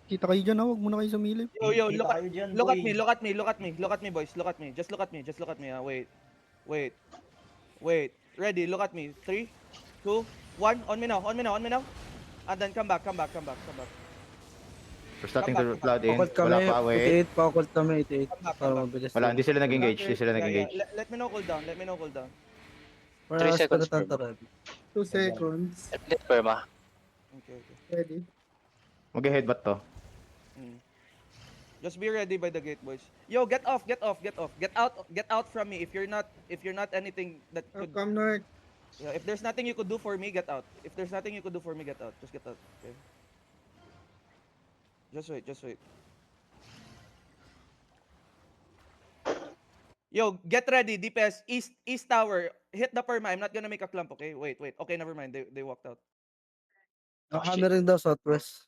Kita kayo dyan, huwag muna kayo sumilip. Yo, Kita kayo dyan, look at boy. me, look at me, look at me, look at me, boys, look at me, just look at me, just look at me. Wait. Ready? Look at me. 3, 2, 1. On me now. And then come back. We're starting to Come back. flood in. Pakot kami, Wala pa, wait. 88, pakot kami, 88. Come back. Para mabilis. Wala, hindi sila nag-engage. Okay, Hindi sila yeah. nag-engage. Let me know cool down. Para 3 seconds, sa bro. ready. 2 seconds. Edit perma. Okay. Ready? Mag-headbutt to. Just be ready by the gate, boys. Yo, get off. Get out from me. If you're not anything that could, Come north. yeah, if there's nothing you could do for me, get out. Just get out. Okay. Just wait. Yo, get ready, DPS, East Tower. Hit the perma. I'm not gonna make a clump, okay? Wait. Okay, never mind. They walked out. Hammering daw southwest.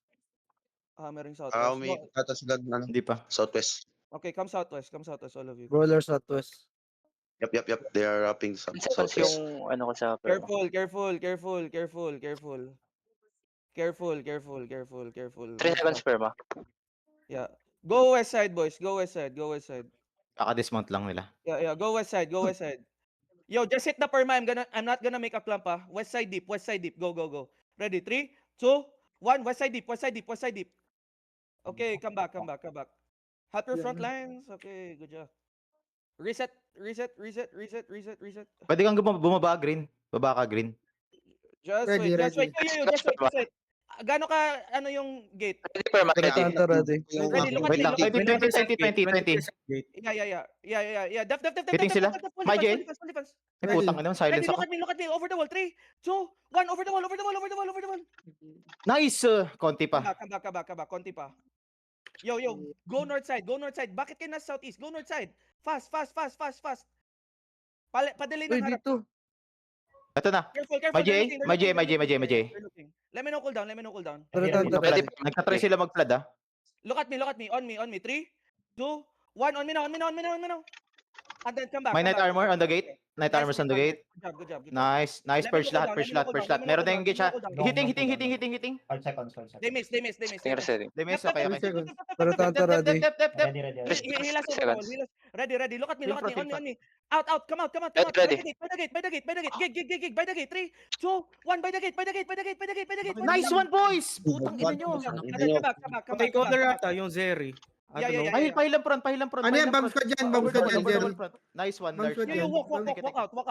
Hammering southwest. May tatasagad na Hindi pa. southwest. Okay, come southwest, all of you. Brawler southwest. Yep. They are wrapping 10 seconds southwest. yung ano ko sa perma. Careful. 3 seconds perma. Yeah. Go west side, boys. Go west side. Kaka-dismount lang nila. Yeah. Go west side. Yo, just hit the perma. I'm not gonna make a clump, ah. West side deep. Go. Ready? 3, 2, 1. West side deep. Okay, come back. Help your front lines. Okay, good job. Reset. Pwede kang bumaba, green. Baba ka, green. Just Ready, wait. ready. Yo, just wait. Gano ka, ano yung gate? Edit perma. Tanta ready. Ready, look at Wait me, lang. look at me. 20. Yeah. Def. Hitting sila? My J? Fully fast. Ay, putang ina, silence Ready, ako. look at me. Over the wall. 3, 2, 1. Over the wall. Nice! Konti pa. Come back. Konti pa. Yo. Go north side. Bakit kayo nasa southeast? Go north side. Fast. Padelay Uy, ng harap. dito. Ito na. Careful. My J. They're looking. Let me know cool down. Pero tanta Ready. ready. Nagtatry sila mag-flood, ah. Look at me. On me. 3, 2, 1. On me now. And then come back. May night armor on the gate. Night armors on the gate. Good job. Nice. Purge lahat. Meron tayong engage, ha. Hitting. 5 seconds. They miss. Tingnan ready. They miss, okay. 3 seconds. Pero tanta ready. Ready. Hilas over the wall. Ready. Look at me. On me. Out. Come out. Ready. By the gate. Gig. By the gate. 3, 2, 1. By the gate. Nice one, boys! Putang ina nyo. Come back. Patay ko na rata yung Zeri. Yeah. Pahilang front. Ano yan? Bomb squad yan, Jerry. Nice one, Bomb Lars. squad Yo, yan. walk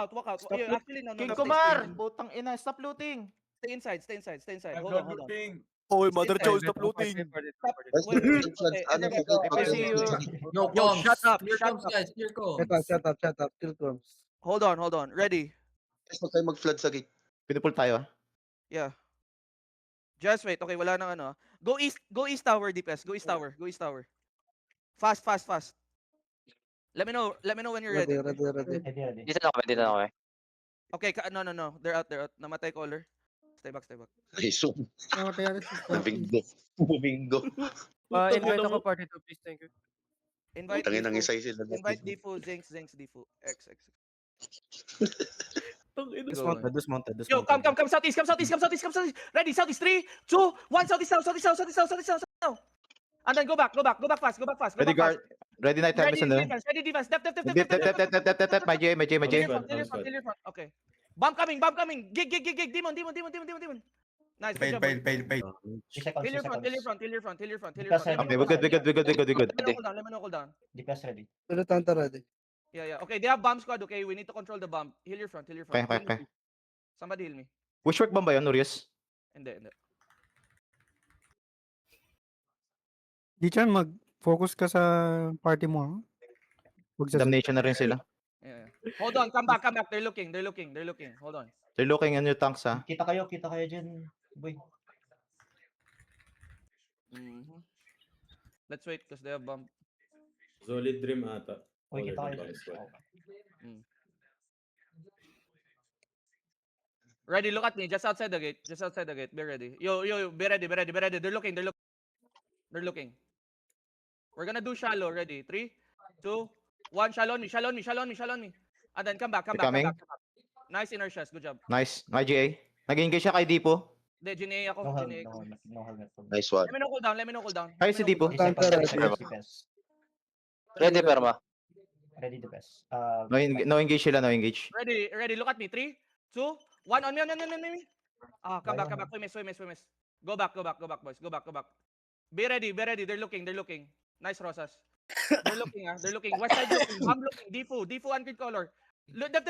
out. Actually, no. King Stay Kumar! Putang ina, stop looting. inside. Hold on. Oy, Mother Chow, stop looting. Wait. No Yo, bombs. shut up. Here comes, guys. Here comes. Shut up. Kill comes. Hold on. Ready? Huwag tayo mag-flood sa gate. Pinupul tayo, ah. Yeah. Just wait. Okay, wala nang ano. Go east tower, DPS. Go east tower. Fast. Let me know when you're ready. Ready. Dito na kami. Okay, no. They're out. Namatay caller. Stay back. Ay, so, Oh, kaya Bingo. Invite ako party to please, thank you. Invite Tangin ng Difu. isay sila. Invite Difu, Zinx, Difu. X. Dismounted. Yo, come southeast. Ready, southeast. 3, 2, 1. Southeast now. And then go back fast. Ready guard. Ready night Ready harvest on the... Ready defense. Def. Tep. My J. Clear front. Okay. Bomb coming. Gig. Demon. Nice. Good job. Pay. Kill your front. Okay, we're good. Let me know cool down. DPS ready. Pero tanta ready. Yeah. Okay, they have bomb squad. Okay, we need to control the bomb. Heal your front. Okay. Somebody heal me. Pushwork bomb ba yun, Nurius? Hindi. Di chan, mag-focus ka sa party mo, ha? Huwag sa Damnation na rin sila. Yeah. Hold on, come back. They're looking. Hold on. They're looking on your tanks, ha. Kita kayo dyan, boy. Let's wait because they have bomb. Solid dream ata. Uy, kita kayo. Ready, look at me. Just outside the gate. Be ready. Yo, be ready. They're looking. We're gonna do shallow. Ready? 3, 2, 1. Shallow on me. And then come back. They're coming. Nice inner shots. Good job. Nice. My GA. Nag-engage siya kay Dipo. Hindi, GNA ako. No GNA helmet, ako. no helmet. Nice one. Let me know cooldown. Let me know cooldown. Ay, si Dipo. Counter ready. Defense. Ready, Perma. Ready defense. No engage sila, no engage. Ready, ready. Look at me. 3, 2, 1. On me, on me. Come back. We miss. Go back, boys. Go back. Be ready. They're looking. Nice, Rosas. They're looking. West side looking. Bomb looking. Defu, unclean color. Def.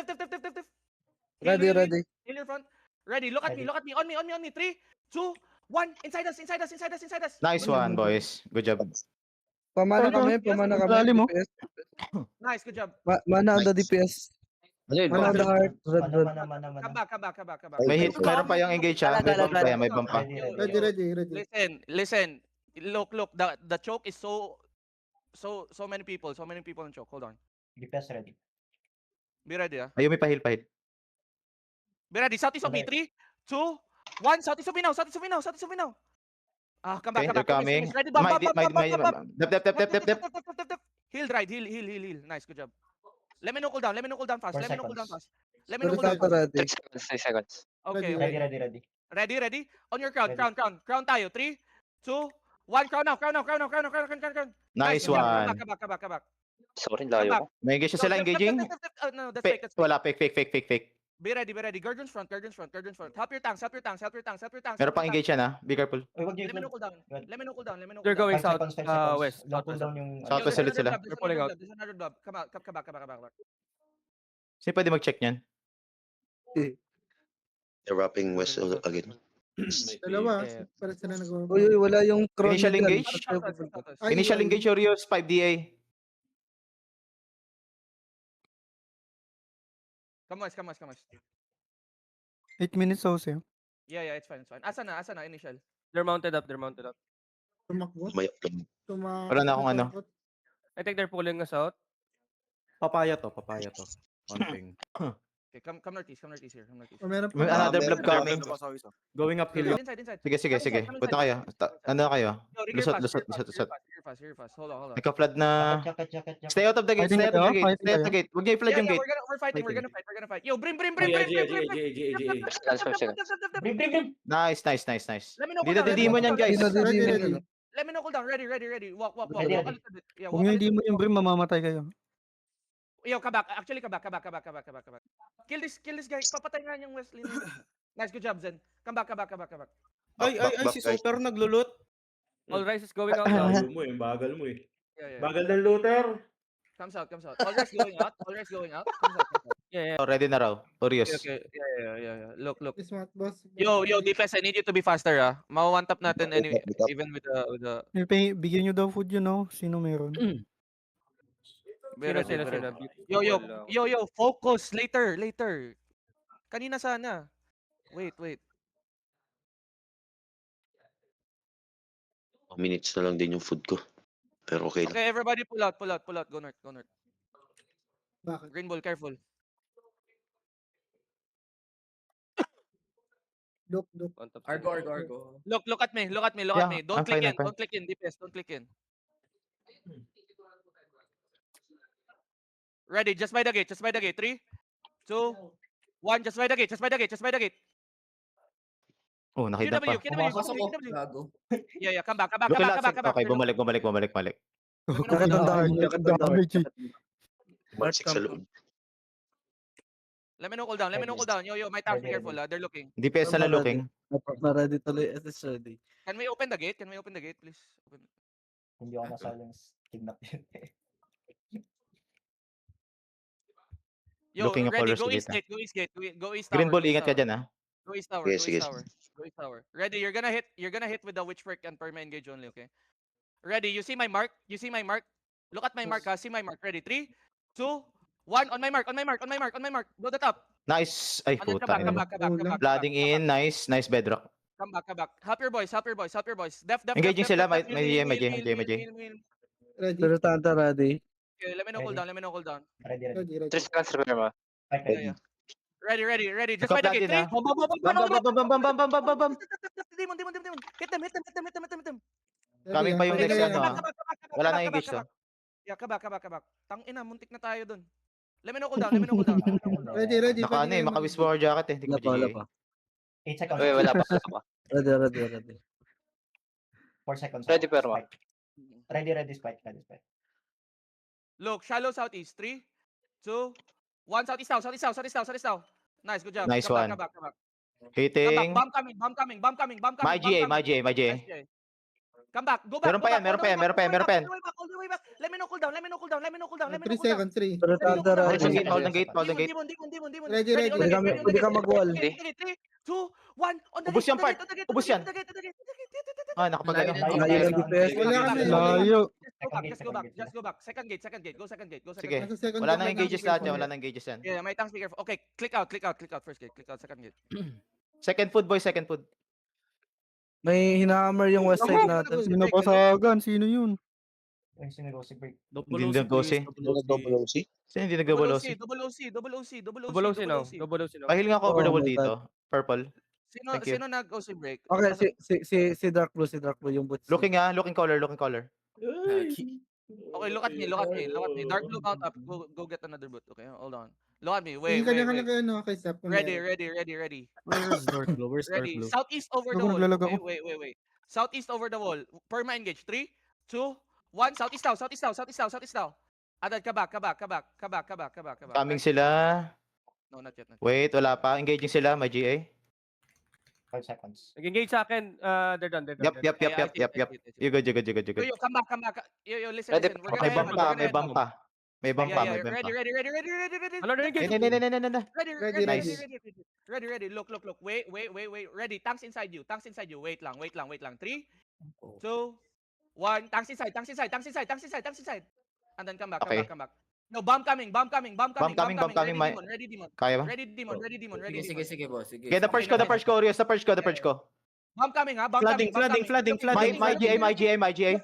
Ready, ready. Heal your front. Ready. Look at me. On me. 3, 2, 1. Inside us. Nice one, boys. Good job. Pamana kami. Lalim mo. DPS. Nice, good job. Mana on the DPS. Ano yun? Mana on the heart. Red. Come back. May hit, meron pa yung engage ha. May bump pa yan, may bump pa. Ready. Listen. Look. The choke is so many people in choke. Hold on. Defense ready. Be ready, ah. Ayun, may pahil. Be ready. Southeast of me. 3, 2, 1. Southeast of me now. Come back. Okay, they're coming. Ready, Dep. Heal, right. Heal. Nice, good job. Let me know cooldown fast. 4 seconds. Let me know Counter cooldown. ready. 3 seconds. Okay. Ready. Ready. On your crown. Crown tayo. 3, 2, 1. Crown now. Nice good job. one. Come back. Sorry, layo ko. May engage na sila engaging. No, that's fake. Wala, fake. Be ready. Guardians front. Help your tanks. Meron pang engage yan ha. Be careful. Wag Let me know niyo. cooldown. Let me know cooldown. They're going 5 south, seconds, 5 seconds. west. Long cooldown yung... South west ulit sila. They're pulling out. There's another blob. Come back. Sino pwede mag-check niyan? They're wrapping west again. Dalawa. Uy, wala yung crown. Initial dyan. engage? Initial engage Orios, 5DA. Come on. 8 minutes also. Yeah, it's fine. Asa na, initial. They're mounted up. Umayok lang. Wala na akong ano. I think they're pulling us out. Papaya to. One thing. Okay, come northeast here. May another blob coming. Going uphill. Inside. Sige. Punta kayo. Ano na kayo? Yo, Lusot. Here fast. Hold on. Nagka-flood na. Jacket. Stay out of the gate. Fighting kayo? Stay out of the gate. Huwag niyo i-flood yung gate. We're fighting. We're gonna fight. Yo, brim. GA. 5 seconds. Brim. Nice. Let me know Di na cooldown, didimon yan, guys. Let me know cooldown. Ready. Walk. Ready. Walk a little bit. Yeah, Kung walk a hindi little mo yung brim, mamamatay kayo. Yo, come back. Actually, come back. Kill this guy. Papatay nga yung Wesley. Nice, good job, Zen. Come back. Ay, si Super naglulot. All rise is going out. Bagal mo eh. Yeah. Bagal ng looter. Comes out. All rise going out. Comes out. Yeah. Oh, ready na raw. Orios. Okay. Yeah. Look. Yo, defense, I need you to be faster, ah. Mawa-one tap natin anyway, even with the... Bigyan nyo daw food yun, no? Sino meron? Sino. Yo, focus. Later. Kanina sana. Wait. 2 minutes na lang din yung food ko. Pero okay lang. Okay, everybody pull out. Go north. Green ball, careful. Argo. Look at me. Yeah, Don't I'm click fine, in. I'm fine. Don't click in. DPS, don't click in. Ready, just by the gate. 3, 2, 1, just by the gate. Oh, nakita pa. QW. Yeah, come back. Look at that. Okay, bumalik. Damage. 1-6 sa loob. Let me know cooldown. Yo, my tanks, be careful, they're looking. DPS na looking. Na-ready tuloy. SS ready. Can we open the gate, please? Hindi ako na-silence. Kidnap yun. Yo, Looking ready, up go always east gate, gate. Go east Green tower. ball, ingat ka dyan ha. Go east tower. Sige. Ready, you're gonna hit with the witchwork and perma engage only, okay? Ready, you see my mark? Look at my mark, ha? See my mark. Ready, 3, 2, 1, on my mark. Go the top. Nice. Ay, Come puta. back. Blooding in. Nice bedrock. Come back. Help your boys. Def. Engaging sila, may Heal. Pero tanta ready. Okay, let me know cooldown. Ready. 3 seconds, Perma. Yeah. Ready. Just by the gate. 3. Bam. Demon. Hit them. Coming pa yung next ano ha. Wala na engage to. Yeah, kabak. Tang ina, muntik na tayo dun. Let me know cooldown. Ready. Naka ano eh, maka-whisper jacket eh. Hindi ko Wala GA. pa. 8 seconds. Wait, wala pa. Ready. 4 seconds. Ready, ako. pero, Spike. Ready, spike. Look, shallow southeast. 3, 2, 1. Southeast now. Nice, good job. Nice one. Come back. Come back. Hitting. Bomb coming. My GA. Nice, GA. Come back. Go back. Meron pa yan. All the way back. Let me know cooldown. 3 seconds, 3. Hold Ready. the gate. Demon. Ready. Pwede ka mag-wall. 3, 2, 1. On the Ubus gate, yan, part. Ubus yan. Ah, nakapag Layo ng DPS. Wala kasi. Second Layo. Just go back. Second gate. Go second gate. Sige. Wala nang engages lahat yan. Yeah, may tanks speaker. Okay, click out first gate. Click out second gate. Second food, boy. Second food. May hinahammer yung west side natin. Sino pasagan? Sino yun? Yung sinigosig break. Hindi nag-gosi. Double OC? Sino hindi nag-double OC? Double OC. Double OC no. Double OC no. Pahil nga cover the Oh wall my dito. Purple. Thank you. Sino nag-OC break? Okay, si Dark Blue yung boots. Looking color. Okay, look at me. Dark blue mount up. Go get another boot. Okay, hold on. Look at me. Wait. Ready. Where's Dark Blue? Ready. Southeast over the Ako, wall. naglalag ako. Wait. Southeast over the wall. Perma engage. 3, 2, 1. Southeast now. Adad, ka back. Coming sila. No, not yet. Wait, wala pa. Engaging sila. My GA. 5 seconds. Nag-engage sa akin. They're done. Yup. You good. Yo, come back. Yo, listen. Ready. We're Okay, gonna may end. bump pa. May bump pa. Ready. Hello, na-engage. Nice. Ready. Look. Wait. Ready. Tanks inside you. Wait lang. 3, 2, 1. Tanks inside. And then come back. Okay. No, bomb coming. Bomb coming, Ready demon. Kaya ba? Ready demon. Sige, boss. Sige. Get the purge ko. Rios, the purge ko. Bomb coming, ha? Flooding. My GA.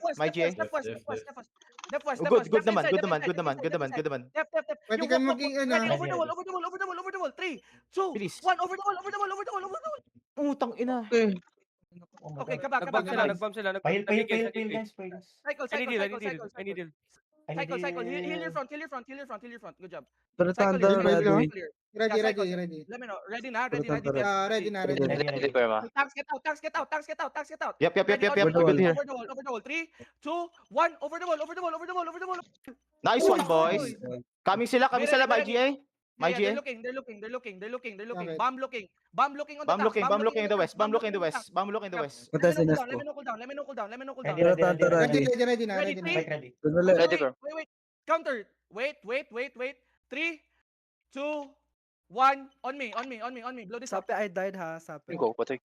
Left west. Good naman. Left. Pwede Yo, ka walk. maging Ready, ano. over the wall. 3, 2, Bilis. 1. Over the wall. Utang ina. Oh my Okay, God. come back. Nag-bomb sila. Pahil, Nag-engage. guys. Cycle. I need heal. Heal your front. Good job. Pero Cycle, Thunder cycle, ready. clear. Ready. Let me know. Ready na. Pero Thunder Ready. Ready, Perma. Tanks get out. Yup. Ready, Good here. Over the wall. 3, 2, 1. Over the wall. Nice one, boys. Coming sila. My GA. My Yeah, GA. they're looking. Okay. Bomb looking on the Bomb tanks. looking in the west. Bomb looking in the west. Matay si Let Nesco. me know cooldown. Ready, Pero ready, Thunder ready. ready. Ready, na. Spike ready. Ready, bro. Wait. Counter. Wait. 3, 2, 1. On me. Blow this up. I died ha, Sape. Go, patay.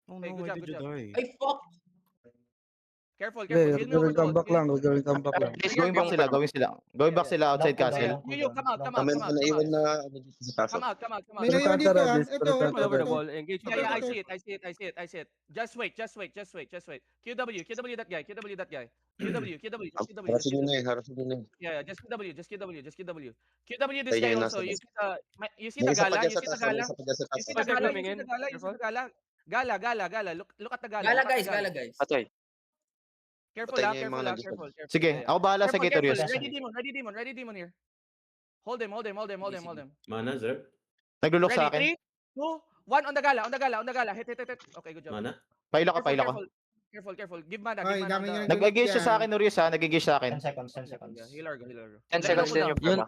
Okay, good job. Ay, fuck! Careful. Yeah, Heal me over gawin the wall. comeback lang. Gawin comeback lang. Going back sila outside castle. Yo, come out. Kami na naiwan na sa castle. Come out. May naiwan dito ah. Ito. All over the wall. Engage. Yeah, I see it. Just wait. QW that guy. QW. Harasin nyo na eh. Yeah, just QW. QW this Ayun guy yung also. nasa You see the gala. May isa pa dyan sa taas. Gala. Look at the gala. Gala, guys. Patay. Careful. Patay niya yung mga nandito. Sige, ako bahala sa gate, Rios. Ready demon here. Hold him. Mana, sir. Naglulok sa akin. 3, 2, 1 on the gala. Hit. Okay, good job. Mana. Paila ko. Careful. Give mana. Ay, dami niya. Nag-engage siya sa akin, Rios ha. Nag-engage sa 10 akin. seconds. Healer. 10 seconds din yung Perma.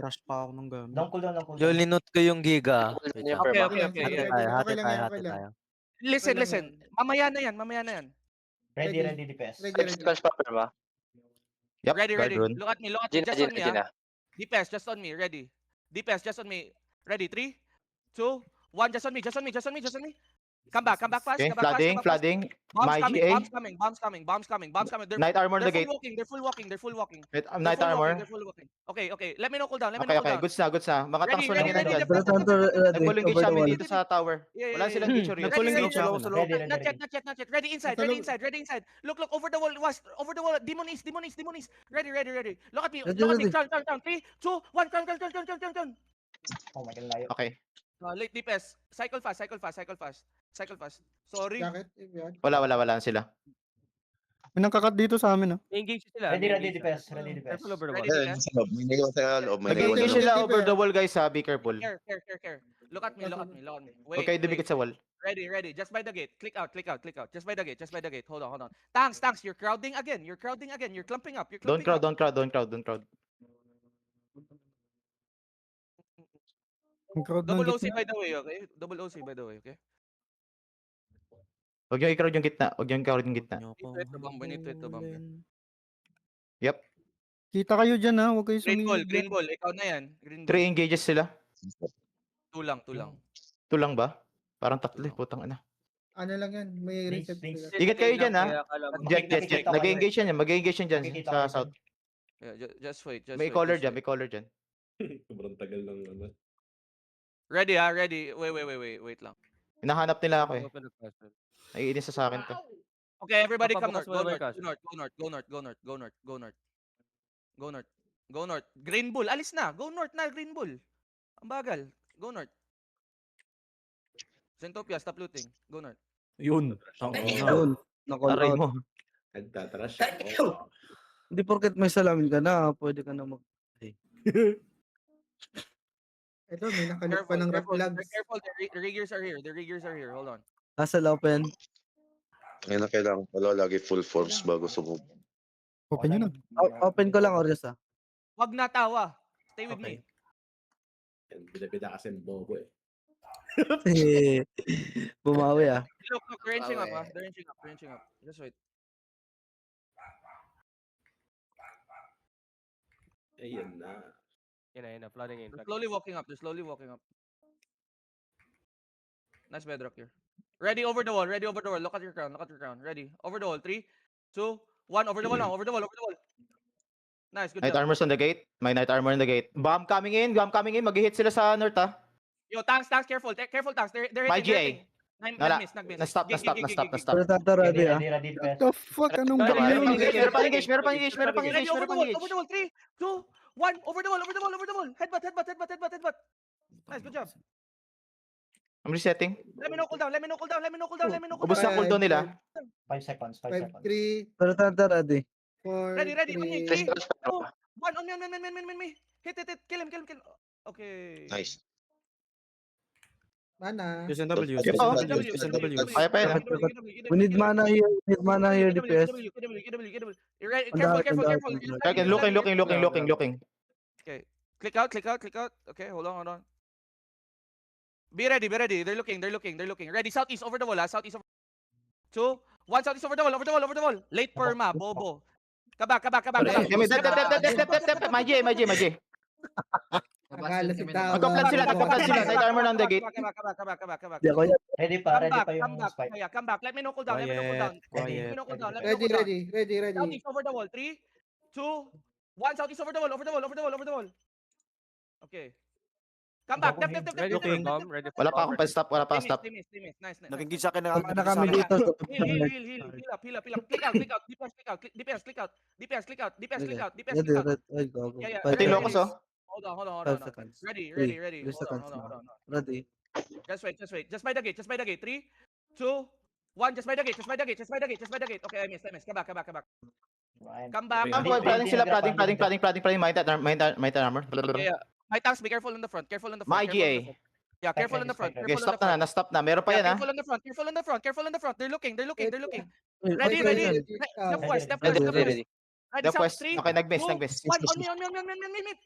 Long cooldown. linot ko yung giga. Din yung Perma. Okay. Hati tayo. Listen. Mamaya na yan. Ready, DPS. 5 seconds pa, Perma. Yup, Ready. guard rune. Look at me. Gina, Just on me. Gina. DPS, just on me. Ready. DPS, just on me. Ready. 3, 2, 1. Just on me. Come back fast. Okay, flooding. My GA. Bombs coming. Night armor the gate. They're full walking. Night armor. Okay. Let me know cooldown. Okay. Goods na. Mga tanks mo lang Ready, yan ready, dyan. Pero Thunder ready. Nag-full engage Over the namin wall. dito sa tower. Wala silang picture yun. Ready, ready, Ready. Not yet. Ready inside. Look, over the wall. Demon east. Ready. Look at me. Ready. Crown. 3, 2, 1. Crown. Oh my God, layo. Okay. Late DPS. Cycle fast. Sorry. Wala sila. May nangkakat dito sa amin ah. Engage sila. Ready, DPS. Careful over the wall. Ready. Ayun, sa loob. May naiwan sa loob. Nag-engage sila over the wall, guys ha. Be careful. Care. Look at me. Wait. Okay, dumikit sa wall. Ready. Just by the gate. Click out. Just by the gate. Hold on. Tanks. You're crowding again. You're clumping up. Don't crowd. Ang crowd ng Double OC gitna. by the way, okay? Double OC by the way, okay? Huwag niyo i-crowd yung gitna. We need to hit the bomb. Yep. Kita kayo dyan ha, huwag kayo Green sumilip. ball. Ikaw na yan. Green ball. 3 engages sila. 2 lang. 2 lang ba? Parang 3 putang ina. Ano lang yan, may Base, reset base. sila. Ingat kayo dyan ha. Jet. Nakikita ko Nag-engage yan. Mag-engage yan dyan Nakikita sa ko south. Yeah, just wait. May caller dyan. Sobrang tagal lang naman. Ready. Wait lang. Hinahanap nila ako eh. Open the castle. Naiinis sa akin to. Okay, everybody come Papabukas north. mo na ba yung Go north. Green bull, alis na. Go north na, green bull. Ang bagal. Go north. Zentopia, stop looting. Go north. Yun. Thank Yun. Nakall Aray out. mo. Nagtatrash. Thank you. Hindi porket may salamin ka na, pwede ka na mag... Ito, may nakalip pa ng reflex. Careful. The riggers are here. Hold on. Castle open. Ngayon na kailangan pala lagi full forms bago sumubok. Open nyo na. Open ko lang, Orias ah. Wag natawa. Stay with me. Bida-bida kasi ng bobo eh. Bumawi ah. Look, they're inching up. They're inching up. Just wait. Ayan na. Yun na. Flooding in. They're slowly walking up. Nice bedrock here. Ready over the wall. Look at your crown. Ready. Over the wall. 3, 2, 1. Over the wall now. Over the wall. Nice. Good Night job. armor's on the gate. May night armor on the gate. Bomb coming in. Mag-hit sila sa north ha. Yo, tanks. Careful, tanks. They're My hitting. GA. Nag-miss. Na-stop. Pero tata ready ah. Ready, What defense. the fuck? Anong Meron gawin pang yun? engage. Meron pang engage. Ready, over the wall. 3, 2, 1. Over the wall. Headbutt. Nice, good job. I'm resetting. Let me know cooldown. Ubus na cooldown nila. 5 seconds. 5 5, seconds. 3, Pero tata ready. 4, Ready. On me. 3, 2, 1. 3. On me. Hit. Kill him. Okay. Nice. Mana. SNW. Kaya pa yan. We need mana here, DPS. Careful. Okay, looking. Click out. Okay, hold on. Be ready. They're looking. Ready, southeast over the wall. 2, 1, southeast over the wall. Late perma, bobo. Kabak. Dep. My J. Akala si Tawa. Magka-plan sila. Night armor on the gate. Kabak. Di ako yan. Ready pa yung spike. Yeah, come back. Let me know cooldown. Ready. Southeast over the wall. 3, 2, 1. Southeast over the wall. Okay. Come back. Dep. Ready for bomb. Ready for Wala pa bomb. akong stop. Nice. Naging sa akin na kami dito. Heal up. DPS, click out. Ready. Yeah. Ito yung locus oh. Hold on. 5 seconds. Ready. 3 seconds Hold on. Ready. Just wait. Just by the gate. 3, 2, 1. Just by the gate. Okay, I missed. Come back. Come back. Planning sila. Planning. Might armor. Yeah. My tanks, be careful in the front. My GA. Yeah, careful in the front. Okay, stop na. Meron pa yan ha. Careful in the front. They're looking. Wait, Ready. wait. Step Ready. Ready, The south, quest. 3, Okay, nag-miss. 1. On me.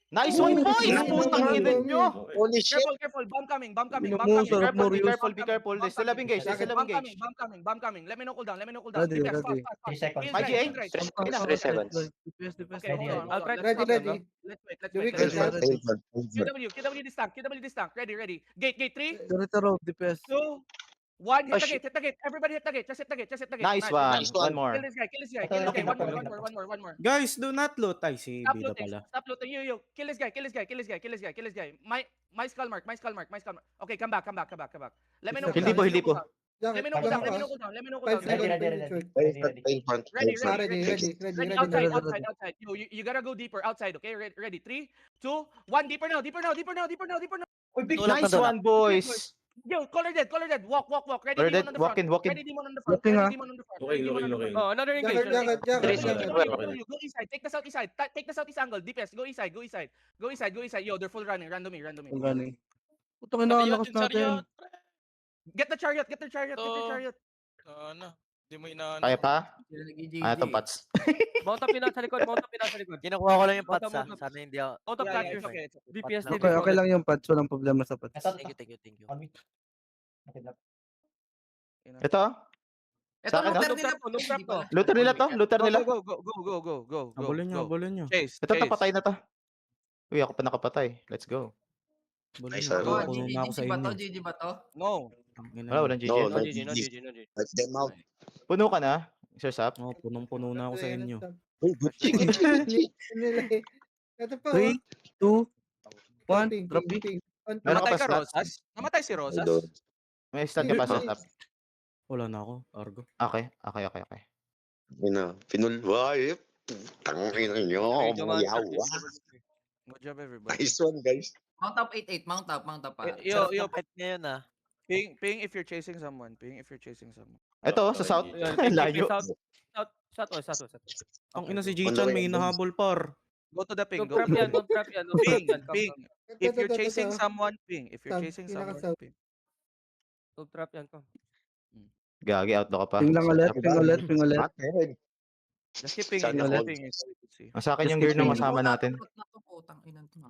Nice one, boys! Putang ina nyo! Holy shit! Careful. Bomb coming. Minumusor. Be careful. They still have engage. Bomb coming. Let me know cooldown. Ready. Fast. 3 seconds. My GA. 3 seconds. Okay, hold on. I'll try to Ready. stop them. Let's Do we wait. get that? QW this tank. Ready. Gate 3, Direct road, DPS. 2, 1. Oh, Hit the gate. Everybody hit the gate. Just hit the gate. Nice one. One more. Kill this guy. One more. Guys, do not loot. Ay, si Stop looting. You. Kill this guy. My skull mark. Okay, come back. Let me know. Hindi cooldown. po. Let me know cooldown. 5 seconds. Ready. Ready. Outside. You gotta go deeper. Outside. Okay. Ready. 3, 2, 1. Deeper now. Nice one, boys! Yo, color dead. Walk. Ready. Color Demon dead, on the walk front. in. Ready. Demon on the front. Looking, Ready. ah. Demon on the front. Looking. Oh, another engagement. Jacket. Go east side. Take the southeast side. Take the southeast angle. DPS. Go east side. Yo, they're full running. Random me. Running. Putang ina, lakas natin. Get the chariot, get the chariot, get the To- chariot. Ano? Hindi mo inaano. Kaya pa? Sila nag-GG. Ah, itong Pats. Mount up pinasa likod, mount up pinasa likod. Kinukuha ko lang yung Mount pats up, mount up. Sana hindi ako. Mount up Yeah, capture. it's okay, it's okay. DPS Okay, din. Okay lang yung Pats. Walang problema sa Pats. Ito, Thank you, thank you, thank you. on me. Okay na. Ito? Ito, Sa akin, looter no? nila. Loop trap to. Looter nila to? Looter Go, nila? go, go, go, go, go, go, go, Abulin nyo, go. abulin nyo. Chase, Ito to, chase. patay na to. Uy, ako pa nakapatay. Let's go. Abulin Nice, nyo. ano? Oh, Puno na ako sa GG ba to? inyo. GG ba to? No. Tangina Wala, nyo. walang GG. No, No no. GG, no GG, no GG. Let them out. Puno ka na? Sir Sap? Oh, punong-puno na ako sa inyo. Uy, good chick, good chick. Ito pa, 3, 2, 1, Ping, drop ping, B. ping. On- Meron Namatay ka ka, pa, Rosas? Namatay si Rosas? Idol. May stun ka pa, Sir Sap? Wala na ako, Argo. Okay, okay. Yun na. Pinulway. Tangin na nyo. Okay, dumaan Mga ka. yawa. Good job, everybody. Nice one, guys. Mount up 8-8. Mount up, mount up. Yo, yo, Fight ngayon ah. ping if you're chasing someone. Ping if you're chasing someone. Ito, sa south. Ayan, Layo. South west. Ang ina si On the Jichan, way, may hinahabol par. Go to the ping, Loop go. trap yan, loop trap yan. Loop trap Ping, yan. Come, ping. come. If you're Ito, chasing ito. someone, ping. If you're South, chasing someone, pinaka-south. ping. Loop trap yan. Come. Gagi, outlaw ka pa. Ping lang ulit, ping ulit, ping ulit. Atin. Just keep pinging, Sana just all. keep pinging so we can see. Ang sa akin yung gear ng kasama natin.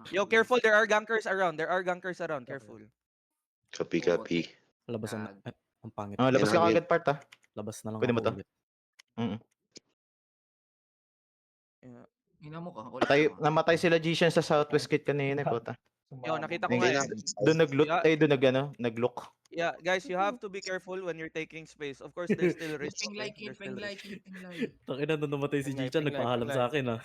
Yo, careful, there are gankers around. There are gankers around, careful. Copy, copy. Labasan na. Ang pangit. Oh, labas ka Yan, kagad part, ah. Labas na lang Pwede mo ako to? ulit. Yeah. Ina mo ka. Namatay sila Jishan sa southwest gate kanina, puta. Yo, nakita ko Hindi nga na. eh. Doon nag-loot, nag-look. Yeah, guys, you have to be careful when you're taking space. Of course, there's still risk. Ping okay? like it, There's still ping risk. like it, ping like it. Tangina, nung namatay si Ping like, Jichan, ping like, nagpahalam ping sa akin ah.